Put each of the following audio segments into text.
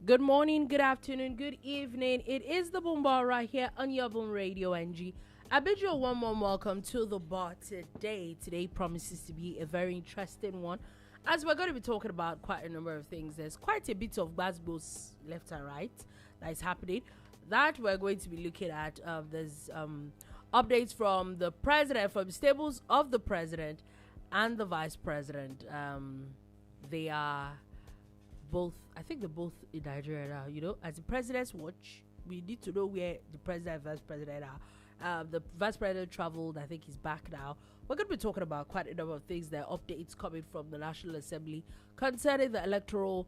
Good morning, good afternoon, good evening. It is the Boom Bar right here on your Boom Radio NG. I bid you a one more welcome to the bar today. Today promises to be a very interesting one, as we're going to be talking about quite a number of things. There's quite a bit of Glasgow's left and right that is happening that we're going to be looking at. There's updates from the president, from stables of the president and the vice president. They are both, I think they're both in Nigeria now. You know, as the president's watch, we need to know where the president and vice president are. The vice president traveled, I think he's back now. We're going to be talking about quite a number of things. There are updates coming from the National Assembly concerning the electoral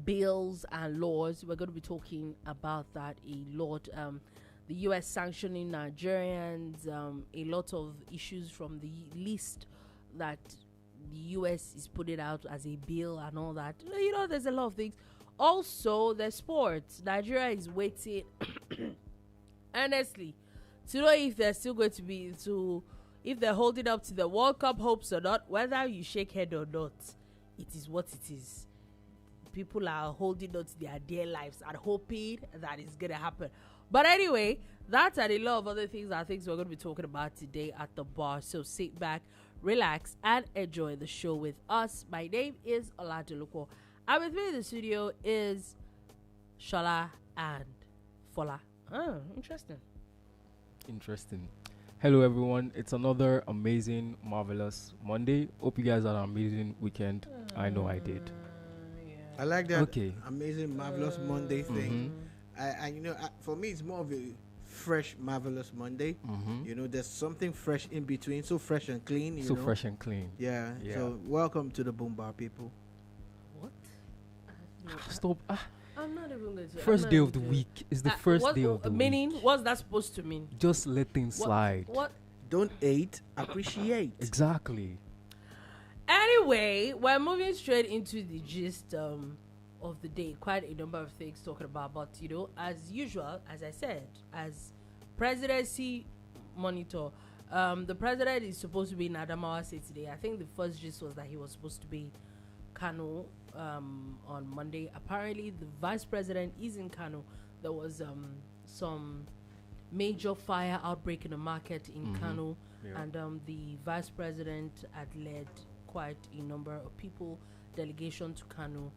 bills and laws. We're going to be talking about that a lot. The US sanctioning Nigerians, a lot of issues from the list that the US is putting out as a bill and all that. You know, there's a lot of things. Also, the sports. Nigeria is waiting honestly to know if they're still going to be if they're holding up to the World Cup hopes or not. Whether you shake head or not, it is what it is. People are holding on to their dear lives and hoping that it's gonna happen. But anyway, that and a lot of other things are things we're going to be talking about today at the bar. So sit back, relax, and enjoy the show with us. My name is Dolupo. And with me in the studio is Sola and Fola. Oh, interesting. Hello, everyone. It's another amazing, marvelous Monday. Hope you guys had an amazing weekend. I know I did. Yeah. I like that amazing, marvelous Monday thing. For me, it's more of a fresh, marvelous Monday. You know, there's something fresh in between, so fresh and clean. You know? Fresh and clean. Yeah. So welcome to the Boom Bar, people. What? Stop. I'm not even going to. First day of the week is the first day of the meaning, week. what's that supposed to mean? Just let things slide. What? Don't hate, appreciate. Exactly. Anyway, we're moving straight into the gist of the day. Quite a number of things talking about, but you know, as usual, as I said, as presidency monitor, the president is supposed to be in Adamawa State today. I think the first gist was that he was supposed to be Kano on Monday. Apparently, the vice president is in Kano. There was some major fire outbreak in the market in Kano, and the vice president had led quite a number of people, delegation to Kano,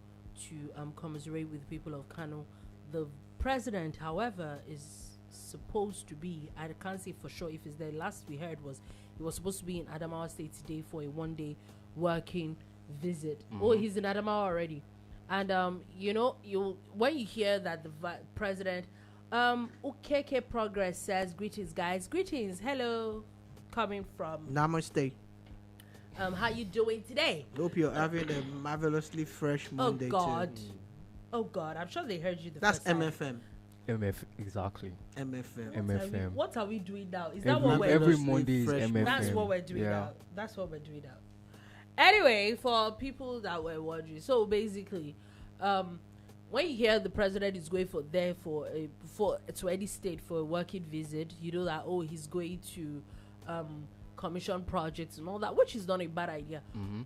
to commiserate with the people of Kano. The president, however, is supposed to be, I can't say for sure if it's there. Last we heard was he was supposed to be in Adamawa State today for a one-day working visit. Oh, he's in Adamawa already. And you know, when you hear that the president UKK Progress says greetings, guys. Greetings, hello, coming from Namaste. How you doing today? Hope you're having a marvelously fresh Monday. Oh God, I'm sure they heard you the That's first time. MFM. Exactly. MFM. What are we doing now? Is that what we're every doing? Monday is MFM. That's what we're doing now. That's what we're doing now. Anyway, for people that were wondering, so basically, when you hear the president is going to any state for a working visit, you know that he's going to commission projects and all that, which is not a bad idea.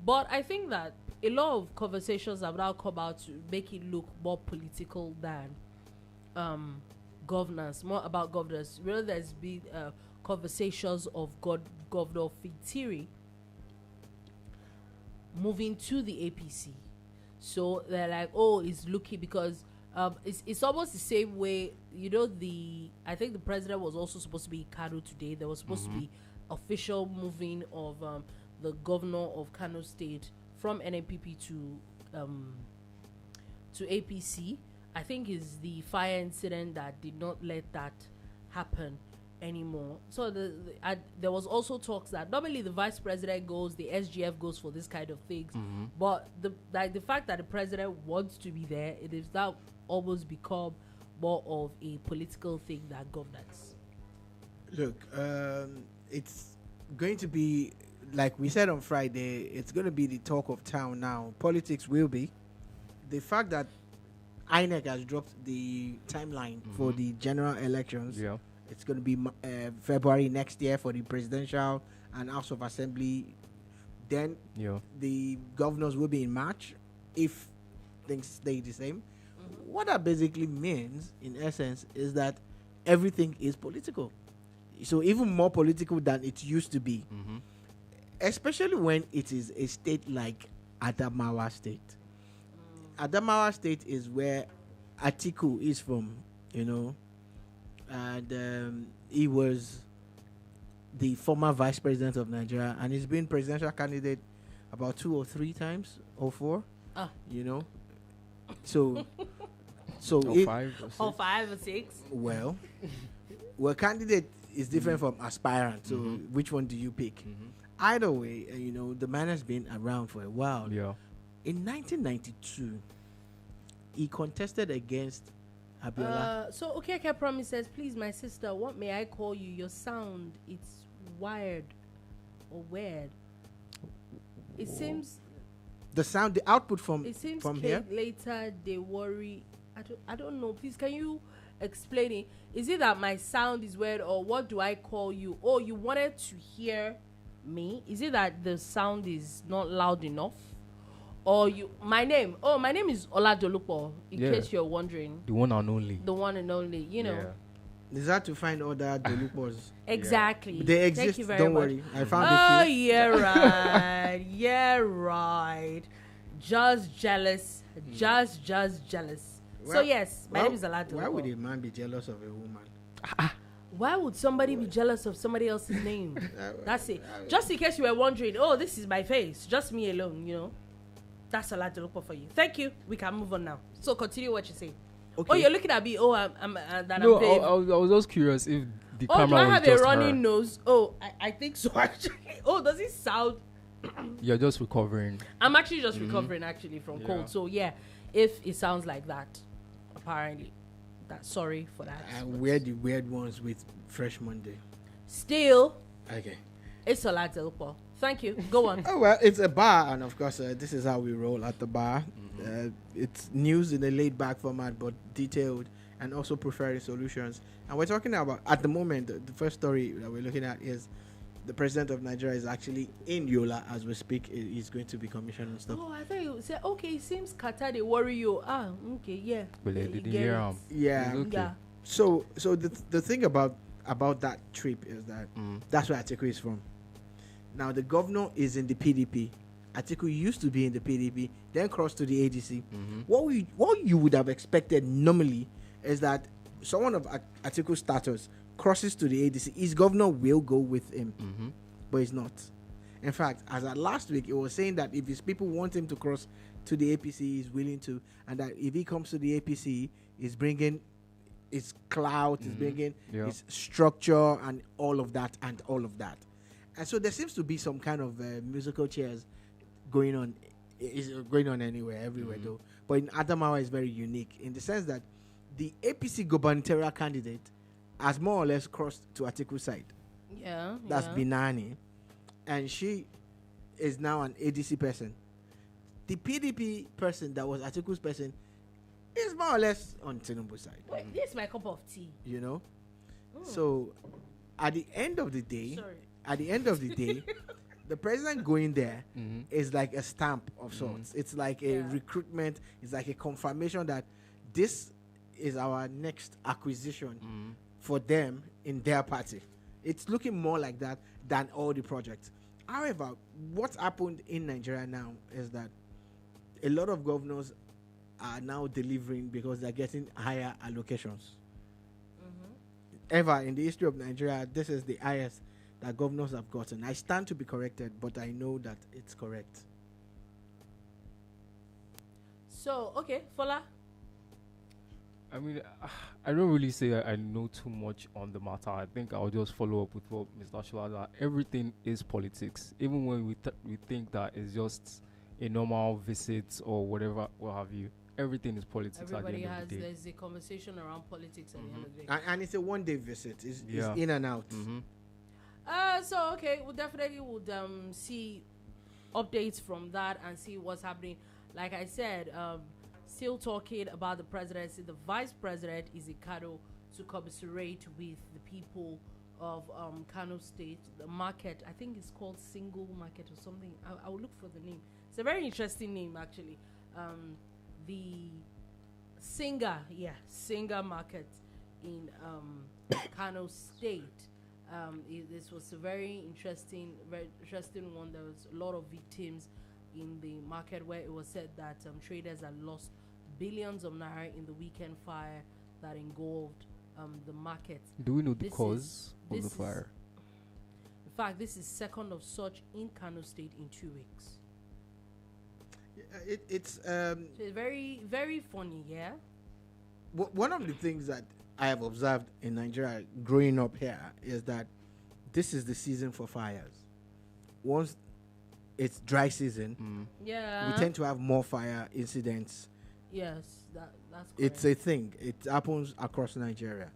But I think that a lot of conversations have now come out to make it look more political than governance, more about governance. Really, there's been conversations of Governor Fintiri moving to the APC. So they're like, it's looking because it's almost the same way, you know, I think the president was also supposed to be in Kano today. There was supposed to be official moving of the governor of Kano State from NNPP to APC. I think is the fire incident that did not let that happen anymore. So there was also talks that normally the vice president goes, the SGF goes for this kind of things, but the fact that the president wants to be there, it is now almost become more of a political thing than governance. Look, it's going to be, like we said on Friday, it's going to be the talk of town now. Politics will be. The fact that INEC has dropped the timeline for the general elections. Yeah. It's going to be February next year for the presidential and House of Assembly. Then the governors will be in March if things stay the same. what that basically means, in essence, is that everything is political. So even more political than it used to be, especially when it is a state like Adamawa State. Adamawa State is where Atiku is from, and he was the former vice president of Nigeria, and he's been presidential candidate about 2 or 3 times or 4. So Or 5 or 6. Or 5 or 6. Well, candidate is different from aspirant. So which one do you pick? Either way, the man has been around for a while. Yeah. In 1992, he contested against Abiola. So Okeke promises, please, my sister, what may I call you? Your sound, it's wired or weird. It seems The sound, the output from here. Later they worry. I don't know. Please, can you explain it? Is it that my sound is weird, or what do I call you? Oh, you wanted to hear me? Is it that the sound is not loud enough? Or my name is Ola Dolupo, in case you're wondering. The one and only. The one and only, Yeah. It's hard to find other Dolupos. Exactly. Yeah. They exist. Thank you very Don't much. worry. I found a few. Yeah, right. Yeah, right. Just jealous. Just jealous. So yes, my name is Ola Dolupo. Why would a man be jealous of a woman? Why would somebody be jealous of somebody else's name? That's it. Just in case you were wondering, oh, this is my face. Just me alone, That's Ola Dolupo for you. Thank you. We can move on now. So continue what you say. Okay. Oh, you're looking at me. Oh, I'm No, I was just curious if the do camera I was have a just running her. nose? Oh, I think so actually. Oh, does it sound? You're just recovering. I'm actually just recovering actually from Yeah. cold. So yeah, if it sounds like that, apparently, sorry for that. And we're the weird ones with Fresh Monday. Still, Okay. it's Ola Dolupo. Thank you. Go on. Oh, well, it's a bar, and of course, this is how we roll at the bar. It's news in a laid-back format, but detailed, and also preferring solutions. And we're talking about, at the moment, the first story that we're looking at is the president of Nigeria is actually in Yola as we speak. He's going to be commissioned and stuff. Oh, I thought you said, okay, it seems Qatar, they worry you. Okay, yeah. But they You didn't get hear it. him. Yeah. It's okay. Yeah. So the thing about that trip is that that's where Atiku is from. Now the governor is in the PDP. Atiku used to be in the PDP, then crossed to the ADC. What you would have expected normally is that someone of Atiku's status crosses to the ADC. His governor will go with him, but he's not. In fact, as at last week, it was saying that if his people want him to cross to the APC, he's willing to, and that if he comes to the APC, he's bringing his clout, he's bringing his structure, and all of that, and all of that. And so there seems to be some kind of musical chairs going on. Is going on everywhere though. But in Adamawa is very unique in the sense that the APC gubernatorial candidate has more or less crossed to Atiku's side. Yeah. That's Binani, and she is now an ADC person. The PDP person that was Atiku's person is more or less on Tinubu's side. Wait, this is my cup of tea. So at the end of the day, Sorry. the president going there is like a stamp of sorts. It's like a Yeah. recruitment. It's like a confirmation that this is our next acquisition for them in their party. It's looking more like that than all the projects. However, what's happened in Nigeria now is that a lot of governors are now delivering because they're getting higher allocations. Ever in the history of Nigeria, this is the highest that governors have gotten. I stand to be corrected, but I know that it's correct. So, okay, Fola. I mean, I don't really say I know too much on the matter. I think I'll just follow up with what Mr. Shua that everything is politics. Even when we think that it's just a normal visit or whatever, what have you. Everything is politics Everybody at the end of the day. there's a conversation around politics at the end of the day. And it's a one-day visit. It's in and out. So okay, we definitely would see updates from that and see what's happening. Like I said, still talking about the presidency. The vice president is in Kano to commiserate with the people of Kano State. The market, I think it's called Single Market or something. I will look for the name. It's a very interesting name actually. The Singa market in Kano State. This was a very interesting one. There was a lot of victims in the market where it was said that traders had lost billions of naira in the weekend fire that engulfed the market. Do we know the cause of the fire? In fact, this is second of such in Kano State in 2 weeks. It's So it's very, very funny, yeah? one of the things that I have observed in Nigeria growing up here is that this is the season for fires. Once it's dry season, Yeah. we tend to have more fire incidents. Yes, that's correct. It's a thing. It happens across Nigeria.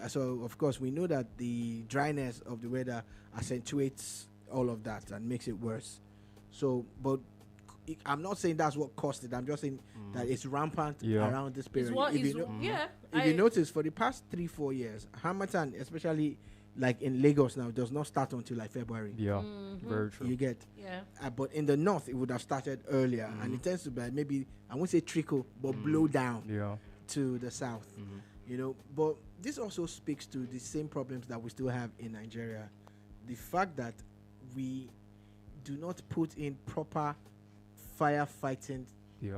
So of course we know that the dryness of the weather accentuates all of that and makes it worse. So, but I'm not saying that's what caused it. I'm just saying that it's rampant around this period. If you notice, for the past 3-4 years, Harmattan, especially like in Lagos now, does not start until like February. Yeah, very true. You get. Yeah. But in the north, it would have started earlier, and it tends to be maybe, I won't say trickle, but blow down to the south. But this also speaks to the same problems that we still have in Nigeria. The fact that we do not put in proper firefighting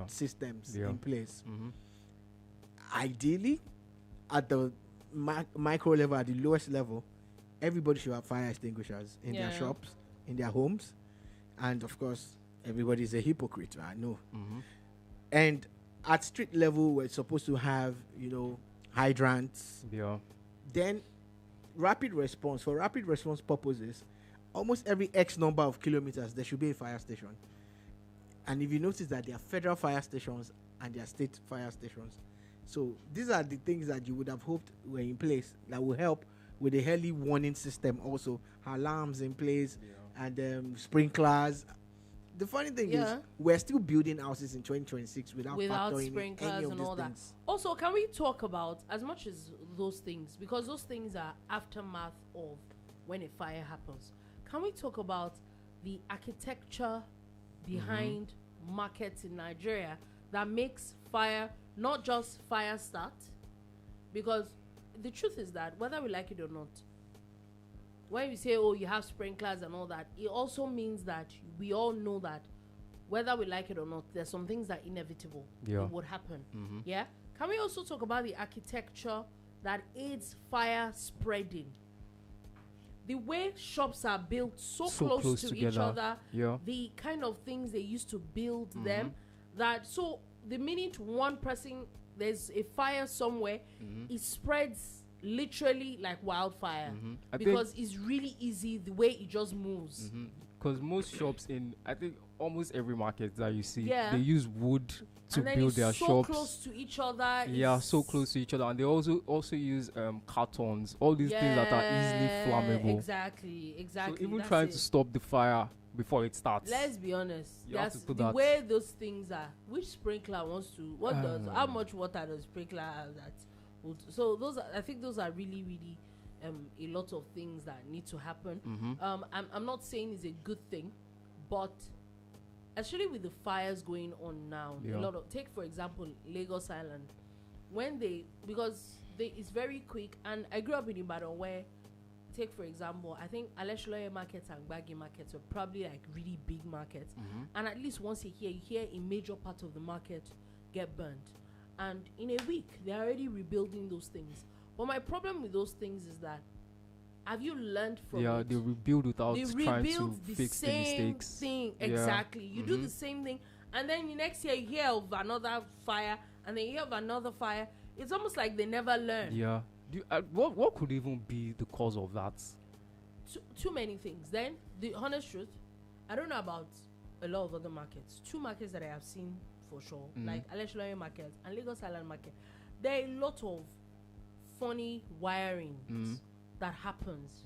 systems in place. Ideally, at the micro level, at the lowest level, everybody should have fire extinguishers in their shops, in their homes, and of course, everybody is a hypocrite. I know. And at street level, we're supposed to have, hydrants. Then, for rapid response purposes, almost every X number of kilometers, there should be a fire station. And if you notice that there are federal fire stations and there are state fire stations. So these are the things that you would have hoped were in place that will help with the early warning system also. Alarms in place and sprinklers. The funny thing is, we're still building houses in 2026 without factoring sprinklers any of and these all that. things. Also, can we talk about, as much as those things, because those things are aftermath of when a fire happens, can we talk about the architecture behind markets in Nigeria that makes fire not just fire start? Because the truth is that whether we like it or not, when we say, oh, you have sprinklers and all that, it also means that we all know that whether we like it or not, there's some things that are inevitable. It would happen. Yeah. Can we also talk about the architecture that aids fire spreading? The way shops are built so close to each other, the kind of things they used to build them, that so the minute one person, there's a fire somewhere, it spreads literally like wildfire, because it's really easy the way it just moves. Because most shops in, I think, almost every market that you see, they use wood to build their shops. So close to each other. So close to each other, and they also use cartons, all these things that are easily flammable. Exactly. So even trying to stop the fire before it starts. Let's be honest. Have to put the that. way those things are. Which sprinkler wants to? How much water does sprinkler have that? So I think those are really, really a lot of things that need to happen. I'm not saying it's a good thing, but actually with the fires going on now, take for example Lagos Island, because it's very quick, and I grew up in Ibadan where, take for example, I think Alesholoye markets and Gbagi markets were probably like really big markets, and at least once you hear a major part of the market get burnt, and in a week they're already rebuilding those things. But my problem with those things is that, have you learned from it? They rebuild without trying to fix the mistakes. Thing. Exactly. You do the same thing, and then the next year you hear of another fire, and then you hear of another fire. It's almost like they never learn. Yeah. What could even be the cause of that? Too many things. Then, the honest truth, I don't know about a lot of other markets. 2 markets that I have seen for sure, like Alesholoye Market and Lagos Island Market, there are a lot of funny wiring that happens.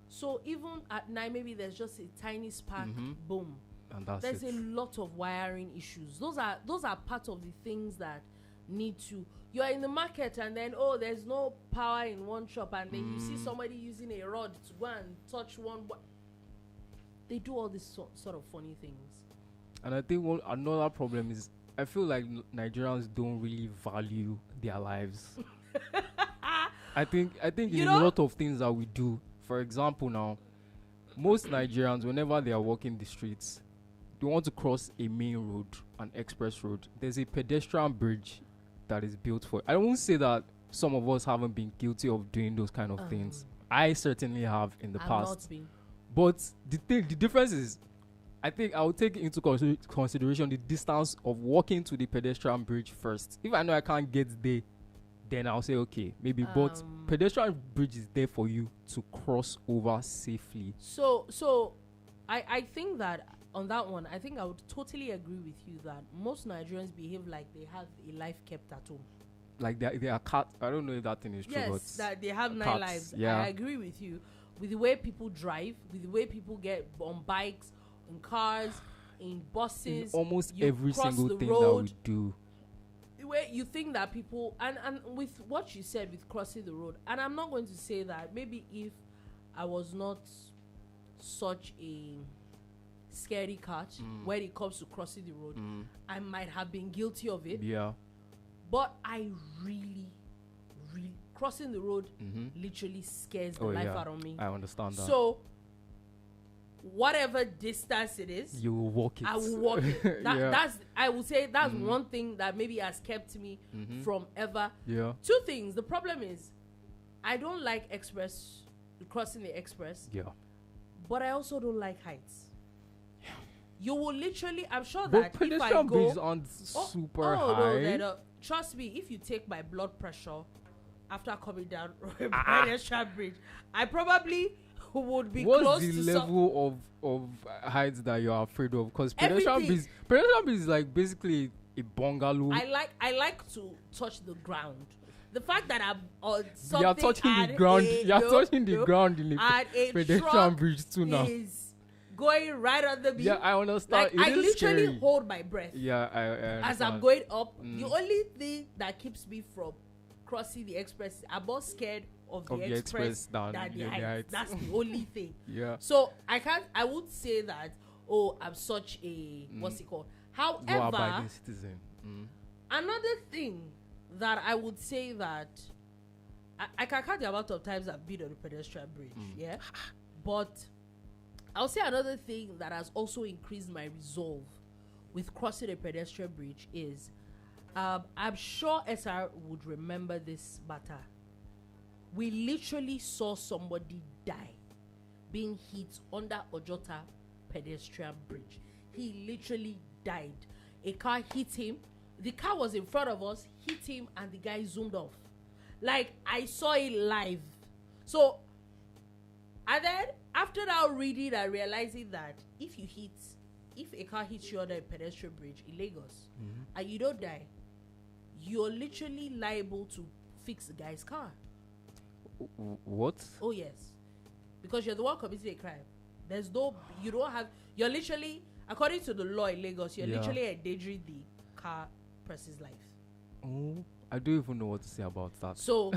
So even at night, maybe there's just a tiny spark, boom. And there's a lot of wiring issues. Those are part of the things that need to. You're in the market and then there's no power in one shop, and then you see somebody using a rod to go and touch one. They do all these sort of funny things. And I think another problem is, I feel like Nigerians don't really value their lives. I think in a lot of things that we do. For example, now most Nigerians, whenever they are walking the streets, they want to cross a main road, an express road. There's a pedestrian bridge that is built for it. I won't say that some of us haven't been guilty of doing those kind of things. I certainly have in the past. But the difference is, I think I will take into consideration the distance of walking to the pedestrian bridge first. If I know I can't get there, then I'll say okay, maybe. But pedestrian bridge is there for you to cross over safely. So I think that on that one, I think I would totally agree with you that most Nigerians behave like they have a life kept at home. Like they are cats. I don't know if that thing is true. Yes, but that they have 9 lives. Yeah. I agree with you. With the way people drive, with the way people get on bikes, in cars, in buses, in almost every single thing that we do. The way you think that people and with what you said with crossing the road, and I'm not going to say that maybe if I was not such a scaredy cat when it comes to crossing the road, I might have been guilty of it. Yeah. But I really crossing the road literally scares the life out of me. I understand that. So whatever distance it is, you will walk it. I will walk it. That's I would say that's one thing that maybe has kept me from ever. Yeah. 2 things. The problem is I don't like crossing the express. Yeah. But I also don't like heights. You will literally, I'm sure but that if I pedestrian go, bridges aren't super high. No, trust me, if you take my blood pressure after coming down pedestrian bridge, I probably would be close to what's the level of heights that you are afraid of? Because pedestrian bridge is like basically a bungalow. I like to touch the ground. The fact that I'm on something, you're touching the ground. You're touching the ground in a pedestrian bridge too now. Is going right under me. Yeah, I understand. Like, I literally scary. hold my breath. Yeah, I as I'm going up. The only thing that keeps me from crossing the express, I'm more scared of the express than the heights. That's the only thing. Yeah. So I would say that, I'm such a what's it called? However, citizen. Another thing that I would say that I can count the amount of times I've been on the pedestrian bridge, yeah. But I'll say another thing that has also increased my resolve with crossing a pedestrian bridge is, I'm sure SR would remember this matter. We literally saw somebody die being hit under Ojota pedestrian bridge. He literally died. A car hit him. The car was in front of us, hit him, and the guy zoomed off. Like, I saw it live. So, and then after now reading and realizing that if a car hits you under a pedestrian bridge in Lagos and you don't die, you're literally liable to fix the guy's car. What? Oh yes, because you're the one committing a crime. You're literally, according to the law in Lagos, you're literally endangering the car person's life. Oh, I don't even know what to say about that. So,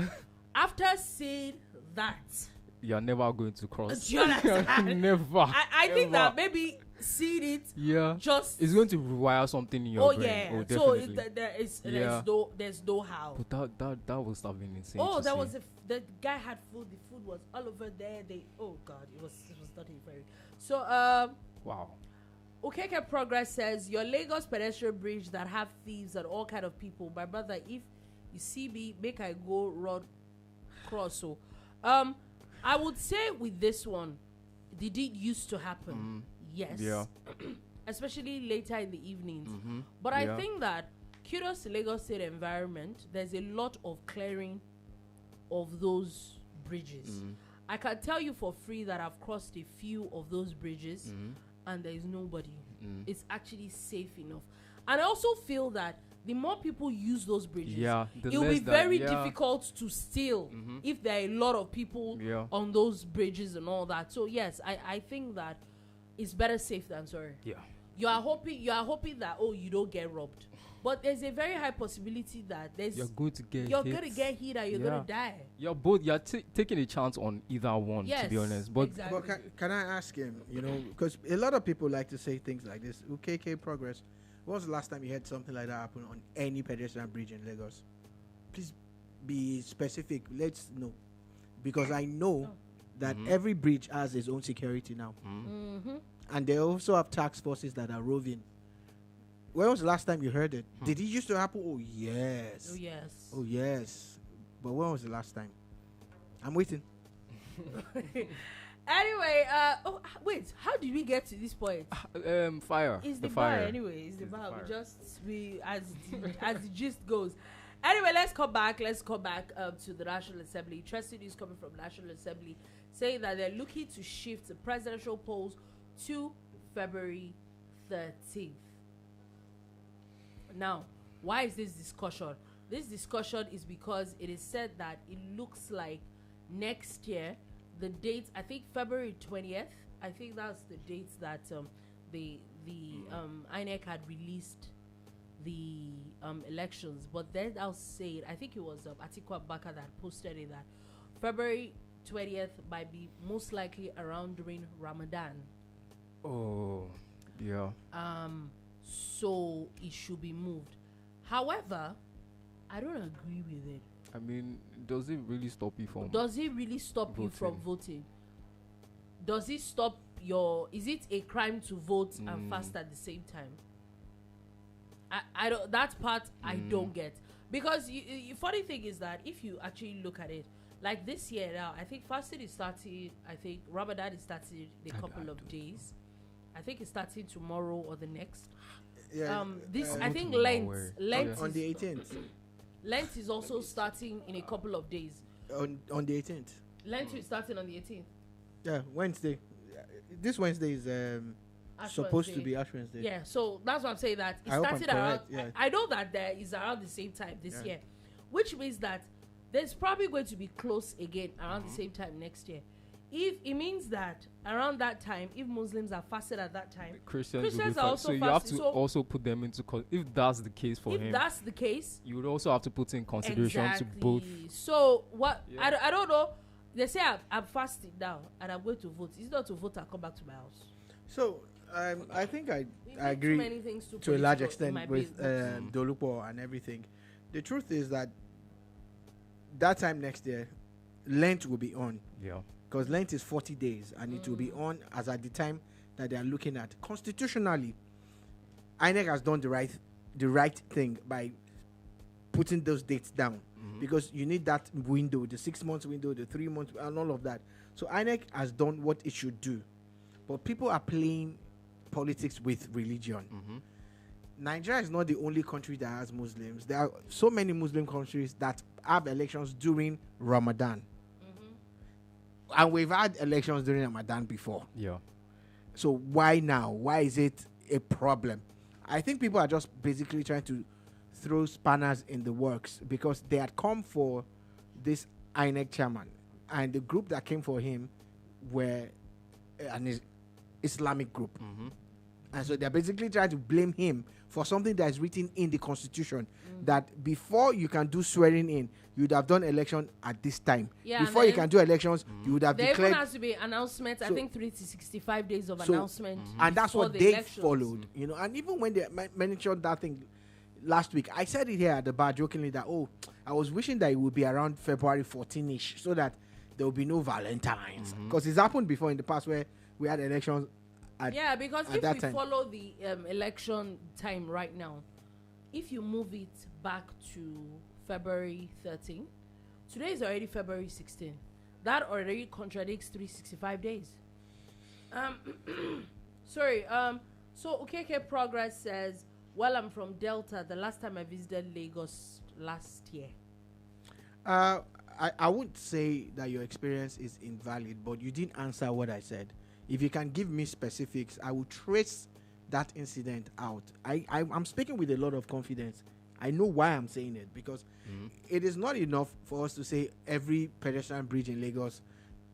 after seeing that, you're never going to cross. Do you understand? Never. I think that maybe seeing it, it's going to rewire something in your brain. Yeah. So there's no how. But that was something insane. The guy had food. The food was all over there. Oh God, it was not even very. So wow. Okeke Progress says your Lagos pedestrian bridge that have thieves and all kind of people. My brother, if you see me, make I go run cross. So I would say with this one, the deed used to happen. Yes. Yeah. Especially later in the evenings. But I think that kudos to Lagos State environment, there's a lot of clearing of those bridges. I can tell you for free that I've crossed a few of those bridges and there is nobody. It's actually safe enough. And I also feel that the more people use those bridges, it will be very difficult to steal if there are a lot of people on those bridges and all that. So yes, I think that it's better safe than sorry. Yeah. You are hoping that you don't get robbed. But there's a very high possibility that you're going to get hit and you're going to die. You're taking a chance on either one, to be honest. But, exactly. But can I ask him, because a lot of people like to say things like this. KK Progress, When was the last time you heard something like that happen on any pedestrian bridge in Lagos? Please be specific. Let's know. Because I know that every bridge has its own security now. And they also have task forces that are roving. When was the last time you heard it? Did it used to happen? Oh, yes. Oh, yes. Oh, yes. But when was the last time? I'm waiting. Anyway, wait, how did we get to this point? Fire. It's the fire. bar anyway. It's the It's bar. the We fire. just as the gist goes. Anyway, let's come back to the National Assembly. Interesting news coming from National Assembly saying that they're looking to shift the presidential polls to February 13th. Now, why is this discussion? This discussion is because it is said that it looks like next year, the date, I think February 20th, I think that's the date that the INEC had released the elections. But then I'll say it, I think it was Atiku Abubakar that posted it, that February 20th might be most likely around during Ramadan. Oh, yeah. So it should be moved. However, I don't agree with it. I mean, does it really stop you from? Does it really stop you from voting? Does it stop your? Is it a crime to vote and fast at the same time? I don't. That part I don't get, because funny thing is that if you actually look at it, like this year now, I think fasting is starting. I think Ramadan is starting in a couple of days. I think it's starting tomorrow or the next. Yeah. I think tomorrow. Lent on is, the 18th. Lent is also starting in a couple of days. On the 18th. Lent is starting on the 18th. Yeah, Wednesday. This Wednesday is Ash supposed to Wednesday. be Ash Wednesday. Yeah, so that's what I'm saying, that it I hope I'm started around. correct, yeah. I know that there is around the same time this Yeah. year, which means that there's probably going to be close again around the same time next year. If it means that around that time, if Muslims are fasted at that time, Christians will be are fast. also So you have fasting. to So also put them into if that's the case for if him, that's the case, you would also have to put in consideration exactly. to both. So what? Yeah. I don't know. They say I'm fasting now and I'm going to vote. It's not to vote and come back to my house. So I think I Too agree many things to a large political in extent my with business. Dolupo and everything. The truth is that time next year, Lent will be on. Yeah. Because Lent is 40 days and it will be on as at the time that they are looking at. Constitutionally, INEC has done the right thing by putting those dates down, because you need that window, the 6 months window, the 3 months, and all of that. So INEC has done what it should do, but people are playing politics with religion. Nigeria is not the only country that has Muslims. There are so many Muslim countries that have elections during Ramadan. And we've had elections during Ramadan before. Yeah. So why now? Why is it a problem? I think people are just basically trying to throw spanners in the works, because they had come for this INEC chairman, and the group that came for him were an Islamic group. And so they're basically trying to blame him for something that is written in the constitution, that before you can do swearing in, you would have done election at this time. Yeah, before and you can do elections, you would have there even declared. has to be announcement. I So- think 3 to 65 days of So- announcement. And that's before what the they elections. followed, you know. And even when they mentioned that thing last week, I said it here at the bar jokingly that, I was wishing that it would be around February 14-ish, so that there will be no Valentines, because it's happened before in the past where we had elections Yeah, because at if that we time. follow the election time right now, if you move it back to February 13th, today is already February 16th. That already contradicts 365 days. Sorry. So OKK Progress says, well, I'm from Delta. The last time I visited Lagos last year. I wouldn't say that your experience is invalid, but you didn't answer what I said. If you can give me specifics, I will trace that incident out. I'm speaking with a lot of confidence. I know why I'm saying it, because it is not enough for us to say every pedestrian bridge in Lagos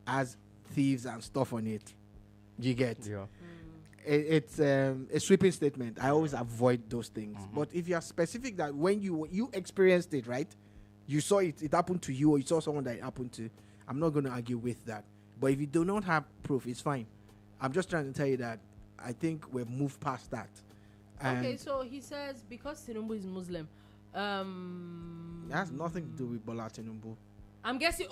has thieves and stuff on it. You get? Yeah. It's a sweeping statement. I always avoid those things. But if you are specific that when you experienced it, right? You saw it happened to you, or you saw someone that it happened to, I'm not going to argue with that. But if you do not have proof, it's fine. I'm just trying to tell you that I think we've moved past that. Okay, so he says because Tinubu is Muslim, it has nothing to do with Bola Tinubu. I'm guessing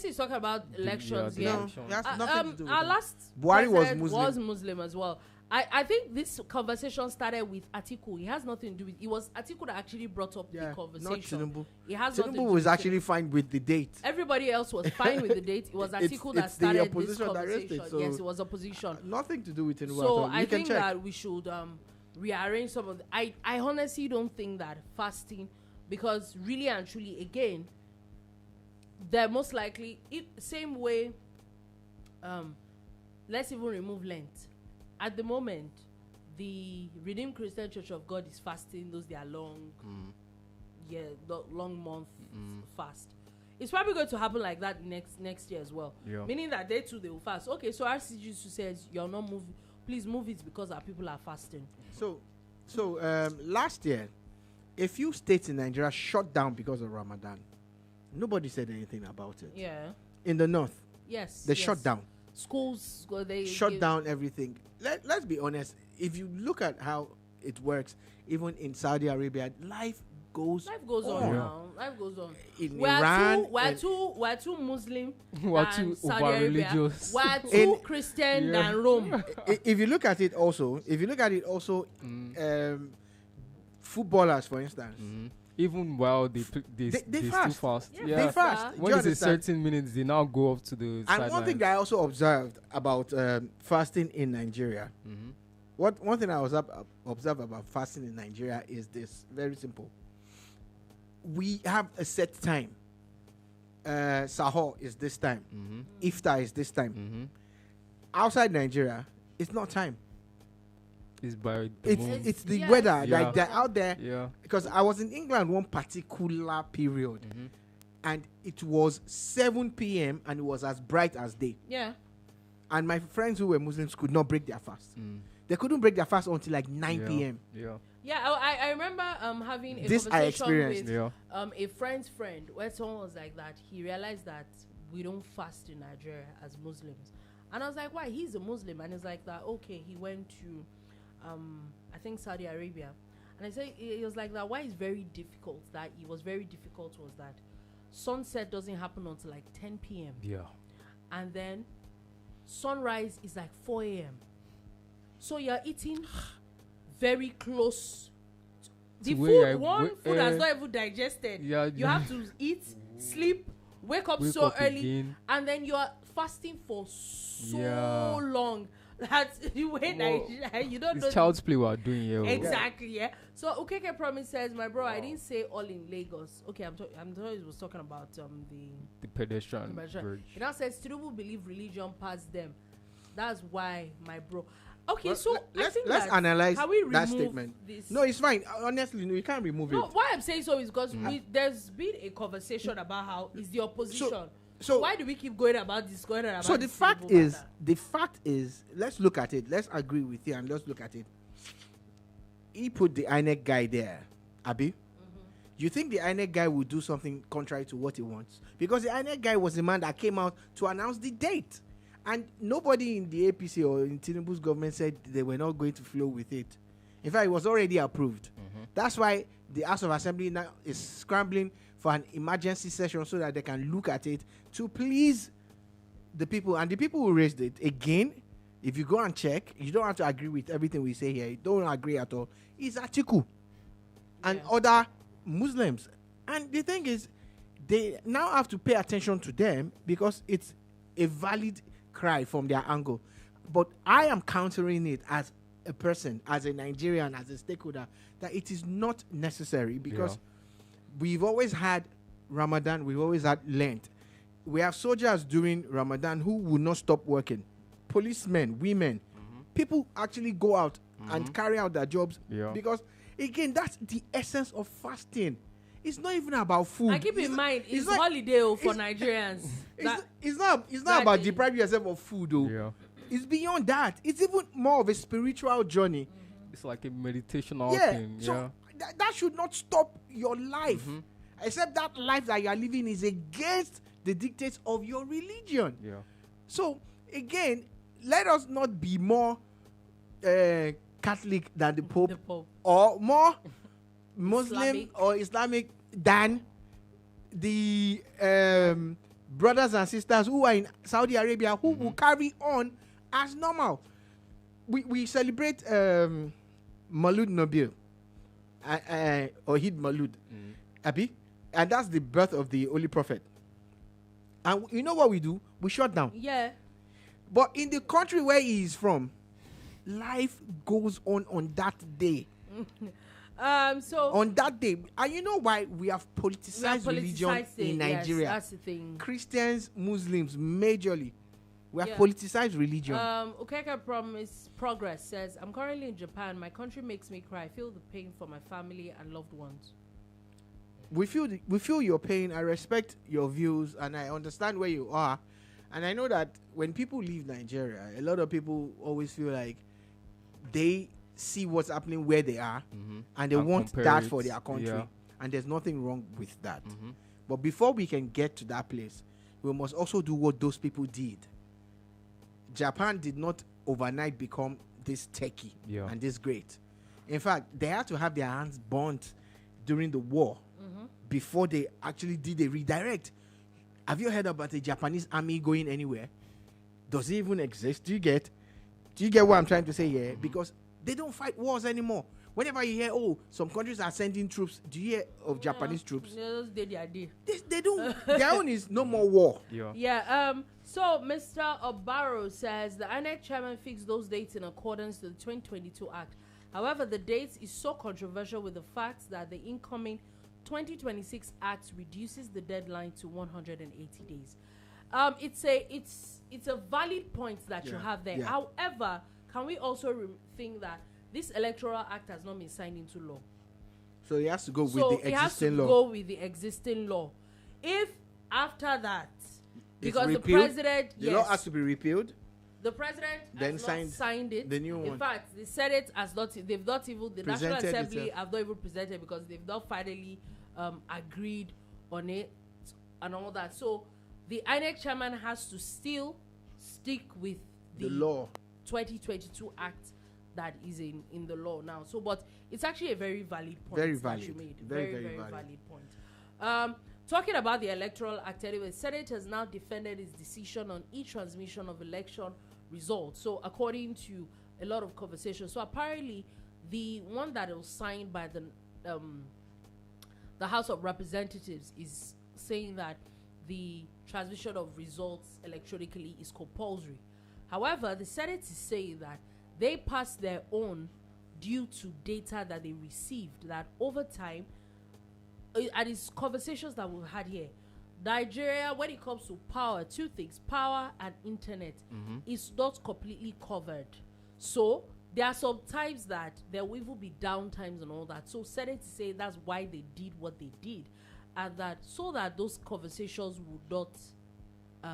he's talking about elections. the Yeah. elections. No, it has nothing to do with Our it. last Buhari was president Muslim. Muslim as well. I think this conversation started with Atiku. It has nothing to do with. It was Atiku that actually brought up the Not conversation. Tinubu. It has nothing to Tinubu do was with actually fine with the date. Everybody else was fine with the date. It was Atiku that it's the started this opposition that raised conversation. it, so Yes, it was opposition. Nothing to do with Tinubu. at So all. I You can think check. that we should rearrange some of the, I honestly don't think that fasting, because really and truly, again, they're most likely same way. Let's even remove Lent. At the moment, the Redeemed Christian Church of God is fasting those their long long month fast. It's probably going to happen like that next year as well. Yeah. Meaning that they too, they will fast. Okay, so RCGC says you're not moving. Please move it because our people are fasting. So last year, a few states in Nigeria shut down because of Ramadan. Nobody said anything about it. Yeah. In the north, Yes. they shut down. Schools they Shut down everything. Let's be honest. If you look at how it works, even in Saudi Arabia, life goes on now. Life goes on. In We're Iran, we're too Muslim. We're than too Saudi Arabia. over-religious. We're too In- Christian Yeah. than Rome. if you look at it also, footballers, for instance, Even while they They still fast. fast. Yeah, they fast. Do Do When you it's a understand? certain minutes, they now go up to the And sidelines. one thing that I also observed about fasting in Nigeria, one thing I was observed about fasting in Nigeria is this: very simple. We have a set time. Sahur is this time. Iftar is this time. Outside Nigeria, it's not time. It's by the moon. It's the Yes. weather. Yeah. Like they're out there. Yeah. Because I was in England one particular period, and it was 7 p.m. and it was as bright as day. Yeah. And my friends who were Muslims could not break their fast. They couldn't break their fast until like 9 Yeah. p.m. Yeah. Yeah, I remember having a This I conversation experienced. with Yeah. a friend's friend where someone was like that. He realized that we don't fast in Nigeria as Muslims. And I was like, why? He's a Muslim. And he's like that, okay, he went to I think Saudi Arabia. And I said it was like that. Why it's very difficult that it was very difficult was that sunset doesn't happen until like 10 p.m. Yeah. And then sunrise is like 4 a.m. So you're eating very close. The where food, food has not even digested. Yeah. You have to eat, sleep, wake up Wake so up early, again. and then you are fasting for so Yeah. long. That's the way Nigeria, you don't know. It's child's play we are doing here. oh. Exactly, yeah. So Ukeke Promise says, my bro, I didn't say all in Lagos. Okay, I'm talking. He was talking about The pedestrian pedestrian. bridge. He now says Tinubu believe religion past them. That's why, my bro. Okay, Well, so I let's think let's that analyze can we that remove statement. this? No, it's fine. Honestly, no, you can't remove No, it. why I'm saying so is because there's been a conversation about how it's the opposition. So why do we keep going about this? So the fact is, let's look at it. Let's agree with you and let's look at it. He put the INEC guy there, Abi. You think the INEC guy will do something contrary to what he wants? Because the INEC guy was the man that came out to announce the date. And nobody in the APC or in Tinubu's government said they were not going to flow with it. In fact, it was already approved. That's why the House of Assembly now is scrambling for an emergency session so that they can look at it to please the people. And the people who raised it, again, if you go and check, you don't have to agree with everything we say here. You don't agree at all. It's Atiku and other Muslims. And the thing is, they now have to pay attention to them because it's a valid cry from their angle. But I am countering it as a person, as a Nigerian, as a stakeholder, that it is not necessary because we've always had Ramadan, we've always had Lent. We have soldiers during Ramadan who will not stop working. Policemen, women, people actually go out and carry out their jobs because, again, that's the essence of fasting. It's not even about food. I keep in mind it's not- holiday for Nigerians. It's not about depriving yourself of food, though. Yeah. It's beyond that. It's even more of a spiritual journey. It's like a meditational Yeah. thing. So that should not stop your life. Except that life that you are living is against the dictates of your religion. Yeah. So again, let us not be more Catholic than the Pope, The Pope. or more Muslim Islamic. or Islamic than the brothers and sisters who are in Saudi Arabia who will carry on as normal. We celebrate Maulud Nabil, or Eid Maulud, Abi, and that's the birth of the Holy Prophet. And you know what we do? We shut down. Yeah. But in the country where he is from, life goes on that day. So On that day. And you know why we have politicized religion in Nigeria? Yes, that's the thing. Christians, Muslims, majorly. We have Yeah. politicized religion. Okeka Promise Progress says, I'm currently in Japan. My country makes me cry. I feel the pain for my family and loved ones. We feel your pain. I respect your views, and I understand where you are. And I know that when people leave Nigeria, a lot of people always feel like they see what's happening where they are, and they want that for their country. Yeah. And there's nothing wrong with that. But before we can get to that place, we must also do what those people did. Japan did not overnight become this techie and this great. In fact, they had to have their hands burnt during the war before they actually did a redirect. Have you heard about the Japanese army going anywhere? Does it even exist? Do you get what I'm trying to say here? Because they don't fight wars anymore. Whenever you hear, oh, some countries are sending troops, do you hear of Japanese troops? They just did the idea. They don't. Their own is no more war. Yeah. So Mr. Obaro says the INEC chairman fixed those dates in accordance to the 2022 Act. However, the dates is so controversial with the fact that the incoming 2026 Act reduces the deadline to 180 days. It's a valid point that you have there. Yeah. However, can we also think that this electoral act has not been signed into law? So he has to go with the it has to existing law. go with the existing law. If after that, because the repealed, president, the law has to be repealed. the president Then has not signed it. the new In one. fact, the Senate has not. They've not even the National Presented Assembly itself. have not even presented because they've not finally agreed on it and all that. So the INEC chairman has to still stick with The law. 2022 Act that is in the law now. So, but it's actually a very valid point Very that valid. you made. Very, Very, very very valid. valid point. Talking about the Electoral Act anyway, Senate has now defended its decision on e-transmission of election results. So, according to a lot of conversations, so apparently the one that was signed by the House of Representatives is saying that the transmission of results electronically is compulsory. However, the Senate is saying that they passed their own due to data that they received, that over time, and it's conversations that we've had here, Nigeria, when it comes to power, two things, power and internet, is not completely covered. So there are some times that there will even be downtimes and all that. So Senate is saying that's why they did what they did, and that so that those conversations would not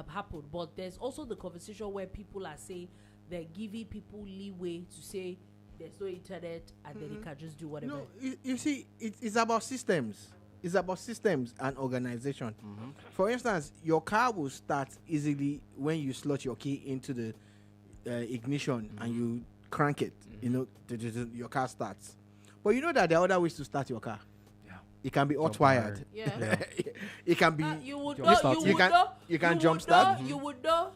happen. But there's also the conversation where people are saying they're giving people leeway to say there's no internet and then they can just do whatever. No, you see, it's about systems. It's about systems and organization. For instance, your car will start easily when you slot your key into the ignition and you crank it. You know, your car starts. But you know that there are other ways to start your car. Yeah, it can be hot wired. Yeah. It can be. You would Jump know. start. You can jump start. You would know.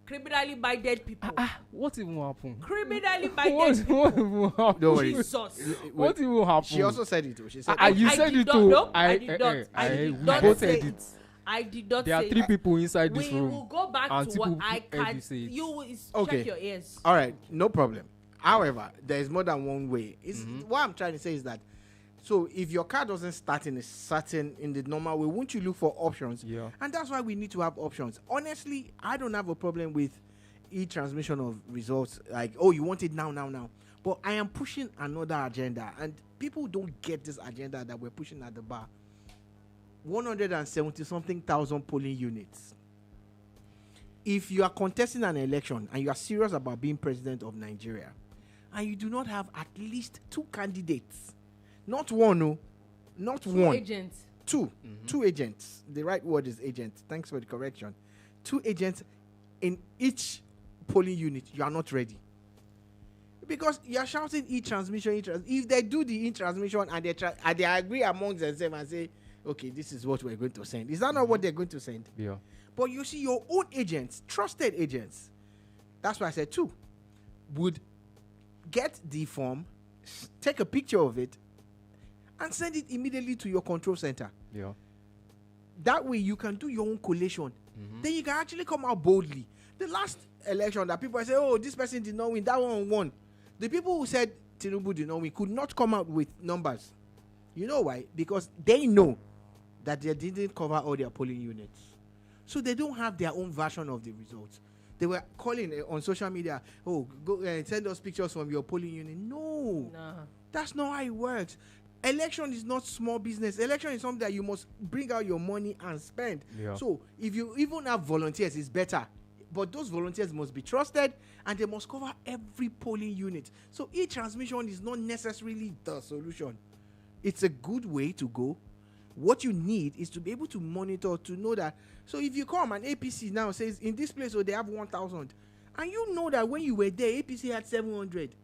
Criminally minded people. What even happened? Criminally What minded people. even happened? Don't worry. Jesus. What even happened? She also said it too. She said, You said did it not too. know. I did not. I we did not both say said it. it. I did not There are say 3 it. people inside this We room. will go back and to what people I heard can. you say it. You Okay. check your ears. all right, no problem. However, there is more than one way. What I'm trying to say is that, so if your car doesn't start in the normal way, won't you look for options? Yeah. And that's why we need to have options. Honestly, I don't have a problem with e-transmission of results. Like, oh, you want it now. But I am pushing another agenda, and people don't get this agenda that we're pushing at the bar. 170-something thousand polling units. If you are contesting an election and you are serious about being president of Nigeria, and you do not have at least 2 candidates, not one, no, not Two one, agents. 2, 2 agents. The right word is agent. Thanks for the correction. 2 agents in each polling unit. You are not ready. Because you're shouting e-transmission. If they do the e-transmission and they agree amongst themselves and say, okay, this is what we're going to send. Is that not what they're going to send? Yeah. But you see, your own agents, trusted agents, that's why I said 2, would get the form, take a picture of it, and send it immediately to your control center. Yeah. That way you can do your own collation. Then you can actually come out boldly. The last election that people say, oh, this person did not win, that one won. The people who said Tinubu did not win could not come out with numbers. You know why? Because they know that they didn't cover all their polling units. So they don't have their own version of the results. They were calling on social media, oh, go send us pictures from your polling unit. No. That's not how it works. Election is not small business. Election is something that you must bring out your money and spend. Yeah. So if you even have volunteers, it's better. But those volunteers must be trusted and they must cover every polling unit. So e-transmission is not necessarily the solution. It's a good way to go. What you need is to be able to monitor, to know that. So if you come and APC now says in this place, they have 1,000, and you know that when you were there, APC had 700.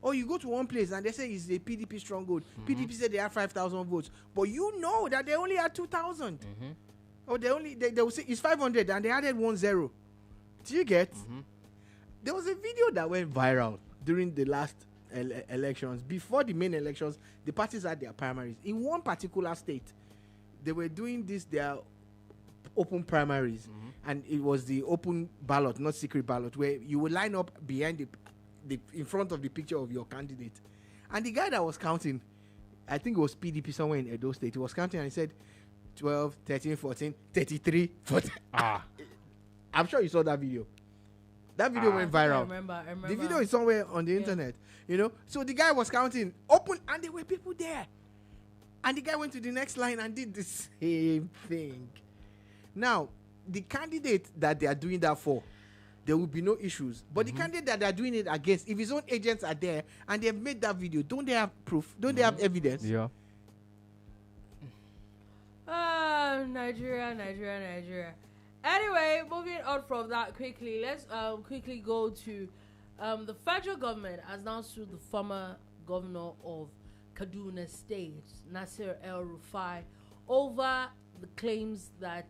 Or you go to one place and they say it's a PDP stronghold. PDP said they have 5,000 votes, but you know that they only had 2,000. Or they will say it's 500 and they added 10. Do you get? There was a video that went viral during the last elections. Before the main elections, the parties had their primaries. In one particular state, they were doing their open primaries, and it was the open ballot, not secret ballot, where you would line up behind in front of the picture of your candidate. And the guy that was counting, I think it was PDP somewhere in Edo State, he was counting and he said 12, 13, 14, 33, 14. I'm sure you saw that video. That video went viral. I remember. The video is somewhere on the internet, you know. So the guy was counting open, and there were people there. And the guy went to the next line and did the same thing. Now, the candidate that they are doing that for, there will be no issues. But the candidate that they are doing it against, if his own agents are there and they have made that video, don't they have proof? Don't they have evidence? Yeah. Nigeria. Anyway, moving on from that quickly, let's quickly go to the federal government has now sued the former governor of Kaduna State, Nasir El-Rufai, over the claims that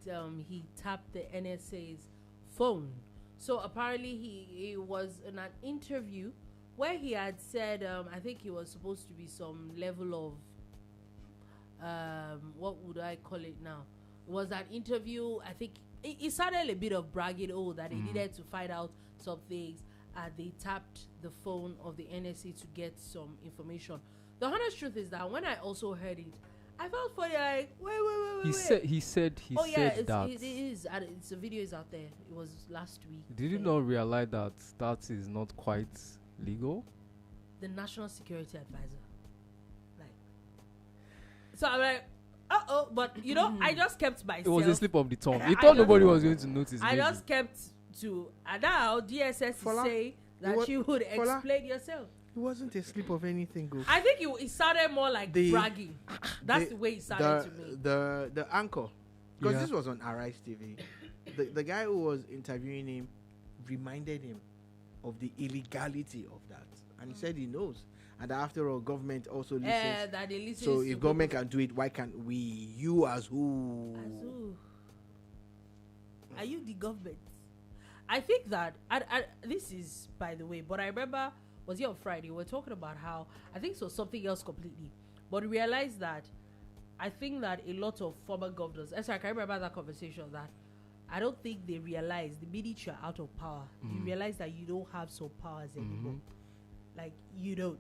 he tapped the NSA's phone. So apparently he was in an interview where he had said, I think it was supposed to be some level of, what would I call it now? It was an interview, I think, it started a bit of bragging, that they needed to find out some things. They tapped the phone of the NSA to get some information. The honest truth is that when I also heard it, I felt funny, like, wait. He said that. It is. The video is out there. It was last week. Did you not realize that is not quite legal? The National Security Advisor. So I'm like, but you know, I just kept myself. It was a slip of the tongue. He thought nobody was going to notice. I just kept to, and now DSS Fola, say that you would explain yourself. It wasn't a slip of anything, go. I think it sounded more like bragging. That's the way it sounded to me. The anchor, because this was on Arise TV. The guy who was interviewing him reminded him of the illegality of that, and he said he knows. And after all, government also listens. That they listen. So if government can do it, why can't we? You as who? As who? Are you the government? I think that this is, by the way, but I remember, was it on Friday? We were talking about how, I think so, something else completely. But realized that I think that a lot of former governors, I can remember that conversation, that I don't think they realize the minute you're out of power, you realize that you don't have some powers anymore. Like, you don't.